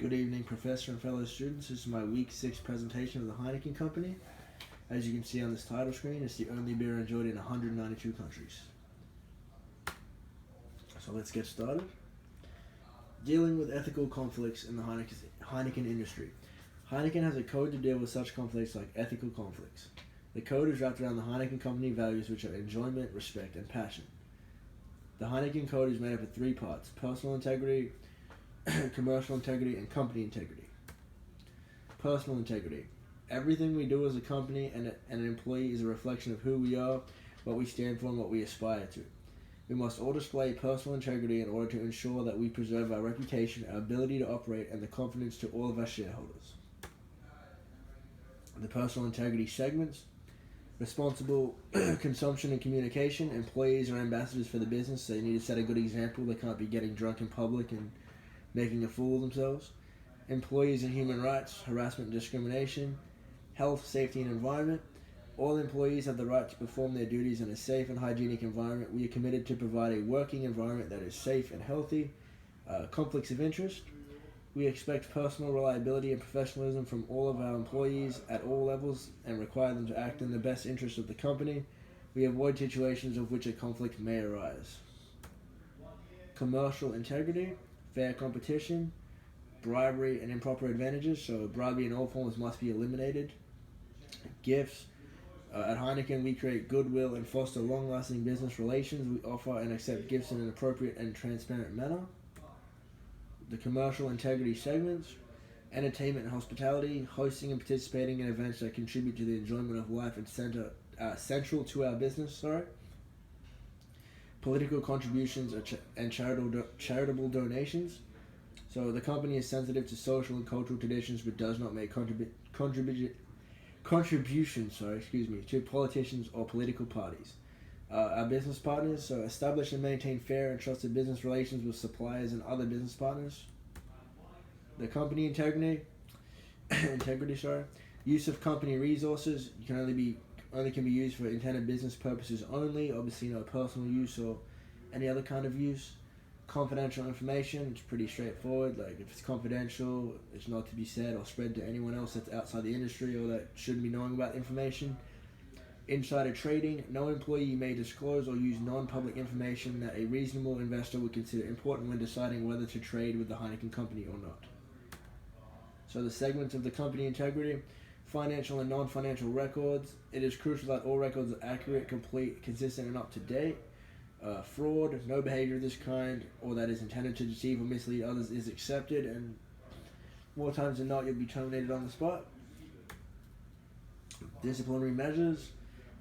Good evening, Professor and fellow students. This is my Week 6 presentation of the Heineken Company. As you can see on this title screen, it's the only beer enjoyed in 192 countries. So let's get started. Dealing with ethical conflicts in the Heineken industry. Heineken has a code to deal with such conflicts like ethical conflicts. The code is wrapped around the Heineken Company values, which are enjoyment, respect, and passion. The Heineken code is made up of 3 parts: personal integrity, commercial integrity, and company integrity. Personal integrity. Everything we do as a company and an employee is a reflection of who we are, what we stand for, and what we aspire to. We must all display personal integrity in order to ensure that we preserve our reputation, our ability to operate, and the confidence to all of our shareholders. The personal integrity segments. Responsible consumption and communication. Employees are ambassadors for the business, so they need to set a good example. They can't be getting drunk in public and making a fool of themselves. Employees and human rights, harassment and discrimination. Health, safety, and environment. All employees have the right to perform their duties in a safe and hygienic environment. We are committed to provide a working environment that is safe and healthy. Conflicts of interest. We expect personal reliability and professionalism from all of our employees at all levels and require them to act in the best interest of the company. We avoid situations of which a conflict may arise. Commercial integrity, fair competition, bribery and improper advantages, so bribery in all forms must be eliminated. Gifts. At Heineken, we create goodwill and foster long-lasting business relations. We offer and accept gifts in an appropriate and transparent manner. The commercial integrity segments. Entertainment and hospitality, hosting and participating in events that contribute to the enjoyment of life and central to our business. Political contributions and charitable donations. So the company is sensitive to social and cultural traditions, but does not make contributions to politicians or political parties. Our business partners, so establish and maintain fair and trusted business relations with suppliers and other business partners. The company integrity, use of company resources only can be used for intended business purposes only. Obviously, no personal use or any other kind of use. Confidential information, it's pretty straightforward. Like, if it's confidential, it's not to be said or spread to anyone else that's outside the industry or that shouldn't be knowing about the information. Insider trading, no employee may disclose or use non-public information that a reasonable investor would consider important when deciding whether to trade with the Heineken Company or not. So the segments of the company integrity: financial and non-financial records. It is crucial that all records are accurate, complete, consistent, and up to date. Fraud, no behavior of this kind or that is intended to deceive or mislead others is accepted, and more times than not you'll be terminated on the spot. Disciplinary measures.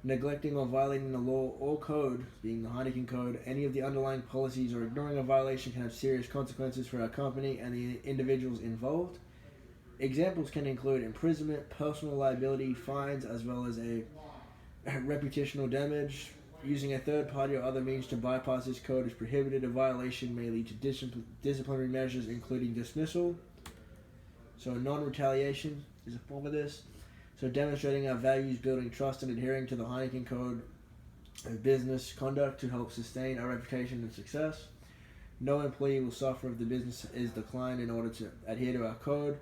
Neglecting or violating the law or code, being the Heineken Code, any of the underlying policies, or ignoring a violation can have serious consequences for our company and the individuals involved. Examples can include imprisonment, personal liability, fines, as well as a reputational damage. Using a third party or other means to bypass this code is prohibited. A violation may lead to disciplinary measures, including dismissal. So non-retaliation is a form of this. So demonstrating our values, building trust, and adhering to the Heineken Code of business conduct to help sustain our reputation and success. No employee will suffer if the business is declined in order to adhere to our code,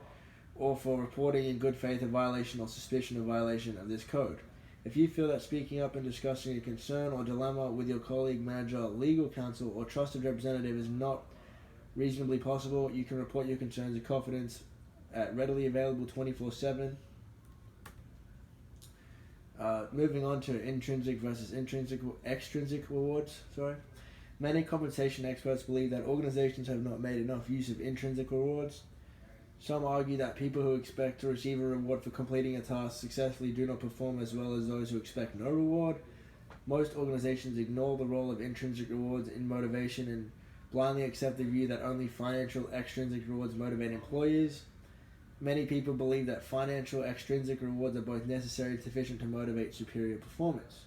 or for reporting in good faith a violation or suspicion of violation of this code. If you feel that speaking up and discussing a concern or dilemma with your colleague, manager, legal counsel, or trusted representative is not reasonably possible, you can report your concerns in confidence at readily available 24/7. Moving on to intrinsic versus extrinsic rewards. Many compensation experts believe that organizations have not made enough use of intrinsic rewards. Some argue that people who expect to receive a reward for completing a task successfully do not perform as well as those who expect no reward. Most organizations ignore the role of intrinsic rewards in motivation and blindly accept the view that only financial extrinsic rewards motivate employees. Many people believe that financial extrinsic rewards are both necessary and sufficient to motivate superior performance.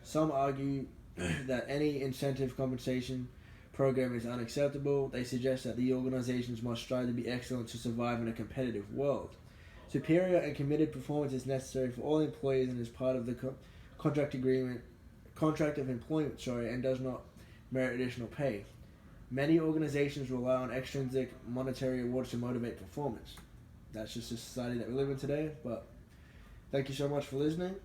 Some argue that any incentive compensation program is unacceptable. They suggest that the organizations must strive to be excellent to survive in a competitive world. Superior and committed performance is necessary for all employees and is part of the contract of employment, and does not merit additional pay. Many organizations rely on extrinsic monetary awards to motivate performance. That's just the society that we live in today. But thank you so much for listening.